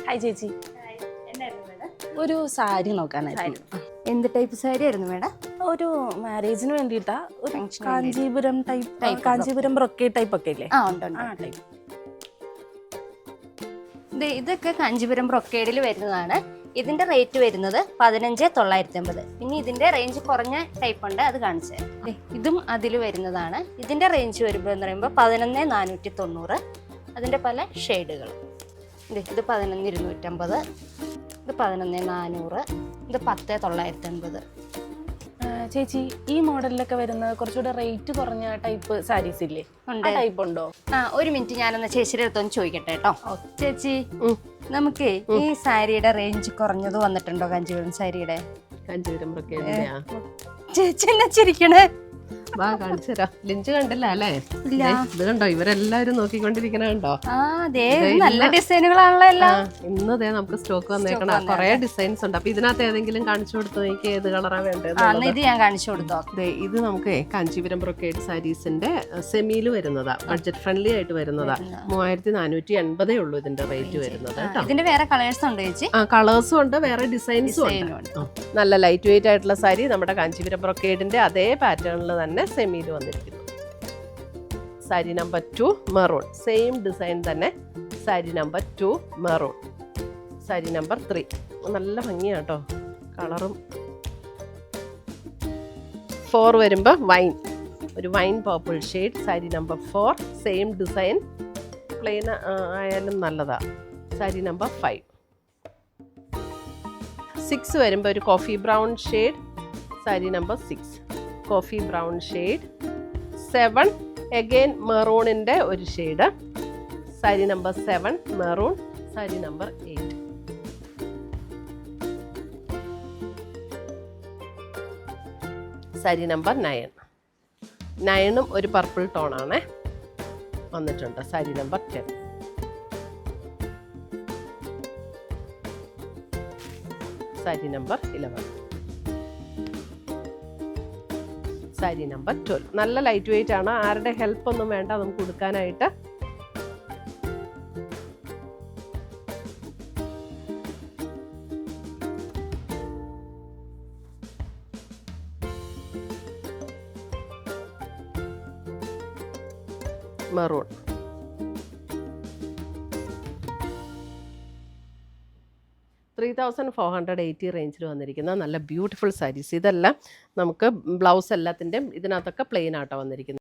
Hi ചേച്ചി, ഒരു സാരി നോക്കാനായിരുന്നു. എന്ത് ടൈപ്പ് സാരി ആയിരുന്നു മേഡം? ഒരു മാരേജിന് വേണ്ടിയിട്ടാ. ഒരു Function Kanchipuram type, Kanchipuram brocade type ഒക്കെ ഇല്ലേ? ഉണ്ട് ആ ടൈപ്പ്. ഇതൊക്കെ കാഞ്ചീപുരം ബ്രൊക്കേഡിൽ വരുന്നതാണ്. ഇതിന്റെ റേറ്റ് വരുന്നത് 15,950. പിന്നെ ഇതിന്റെ റേഞ്ച് കുറഞ്ഞ ടൈപ്പ് ഉണ്ട്, അത് കാണിച്ചു തരാം. ഇതും അതിൽ വരുന്നതാണ്. ഇതിന്റെ റേഞ്ച് വരുമ്പോൾ എന്ന് പറയുമ്പോൾ 11,490. അതിന്റെ പല ഷെയ്ഡുകൾ. ഇത് 11,250, ഇത് 11,400, ഇത് 10,950. ചേച്ചി, ഈ മോഡലിലൊക്കെ വരുന്ന കുറച്ചുകൂടെ റേറ്റ് കുറഞ്ഞ ടൈപ്പ് സാരീസ് ഇല്ലേ? ടൈപ്പ് ഉണ്ടോ? ഒരു മിനിറ്റ്, ഞാനൊന്ന് ചേച്ചിയുടെ അടുത്തൊന്ന് ചോദിക്കട്ടെ കേട്ടോ. ചേച്ചി, നമുക്ക് ഈ സാരിയുടെ റേഞ്ച് കുറഞ്ഞത് വന്നിട്ടുണ്ടോ? കാഞ്ചീപുരം സാരിയുടെ കാഞ്ചീപുരം ചേച്ചി എന്നാ ചിരിക്കണേ? വാ കാണിച്ചു തരാം. ലിഞ്ച് കണ്ടില്ല അല്ലേ? ഇത് കണ്ടോ, ഇവരെല്ലാരും നോക്കിക്കൊണ്ടിരിക്കണ കണ്ടോ? നല്ല ഡിസൈനുകളാണല്ലോ എല്ലാം. ഇന്നതേ നമുക്ക് സ്റ്റോക്ക് വന്നേക്കണ കുറെ ഡിസൈൻസ് ഉണ്ട്. അപ്പൊ ഇതിനകത്ത് ഏതെങ്കിലും കാണിച്ചു കൊടുത്തു എനിക്ക് ഏത് കളറാ വേണ്ടത്? ഇത് ഞാൻ കാണിച്ചു കൊടുത്തോ. ഇത് നമുക്ക് കാഞ്ചീപുരം ബ്രൊക്കേഡ് സാരീസിന്റെ സെമിയിൽ വരുന്നതാ, ബഡ്ജറ്റ് ഫ്രണ്ട്ലി ആയിട്ട് വരുന്നതാ. 3,480 ഉള്ളൂ ഇതിന്റെ റേറ്റ് വരുന്നത്. ഇതിന്റെ വേറെ കളേഴ്സ് ഉണ്ട് ചേച്ചി? കളേഴ്സും ഉണ്ട്, വേറെ ഡിസൈൻസും ഉണ്ട്. നല്ല ലൈറ്റ് വെയിറ്റ് ആയിട്ടുള്ള സാരി നമ്മുടെ കാഞ്ചീപുരം ബ്രൊക്കേഡിന്റെ അതേ പാറ്റേണിൽ തന്നെ സെമിയിൽ വന്നിരിക്കുന്നു. Sari number 2 maroon, same design തന്നെ. Sari number 2 maroon. Sari number 3 നല്ല ഭംഗിയാട്ടോ കളറും. 4 വരുമ്പോൾ വൈൻ, ഒരു wine purple shade. Sari number 4 same design, plain ആയാലും നല്ലതാ. സാരി നമ്പർ 5. 6 വരുമ്പോൾ ഒരു coffee brown shade. Sari number 6 coffee brown shade. 7 again മെറൂണിൻ്റെ ഒരു shade. Sari number 7 maroon. Sari number 8. Sari number 9. 9ഉം ഒരു പർപ്പിൾ ടോണാണ് വന്നിട്ടുണ്ട്. Sari number 10. Sari number 11. Sari number 12. നല്ല ലൈറ്റ് വെയിറ്റ് ആണ്, ആരുടെ ഹെൽപ്പ് ഒന്നും വേണ്ട നമുക്ക് കൊടുക്കാനായിട്ട്. മെറൂൺ. 3,480 റേഞ്ചിൽ വന്നിരിക്കുന്ന നല്ല ബ്യൂട്ടിഫുൾ സാരീസ്. ഇതെല്ലാം നമുക്ക് ബ്ലൗസ് എല്ലാത്തിൻ്റെയും ഇതിനകത്തൊക്കെ പ്ലെയിൻ ആട്ടോ വന്നിരിക്കുന്നത്.